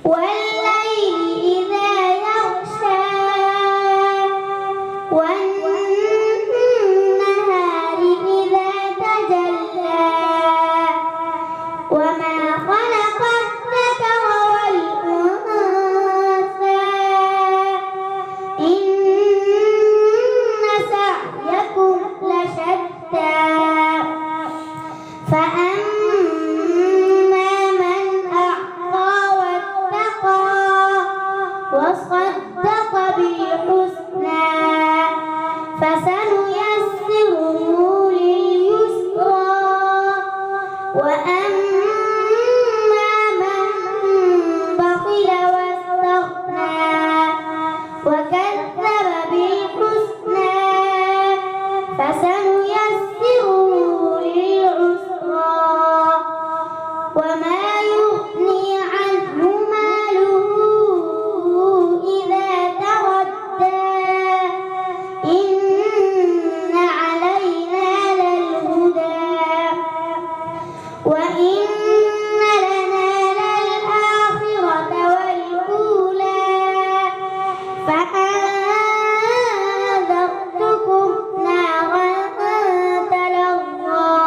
والليل إذا يغشى والنهار إذا تجلى وما خلق الذكر والأنثى إن سعيكم لشتى فأما من أعطى واتقى وصدق بالحسنى فسنيسره لليسرى وأما من بخل واستغنى وكذب بالحسنى فسنيسره للعسرى وما يغني عنه ماله إذا تردى إن علينا للهدى وإن لنا للآخرة والأولى فأنذرتكم نارا تلظى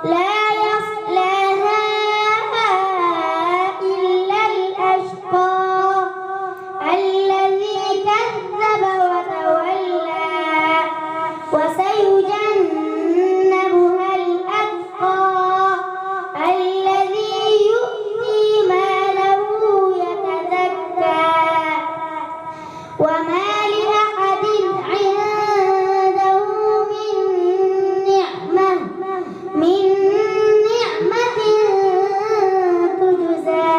لا يصلاها إلا الأشقى الذي كذب وتولى وسيجنبها الأتقى الذي يؤتي ماله يتزكى وما لأحد عنده من نعمة تجزى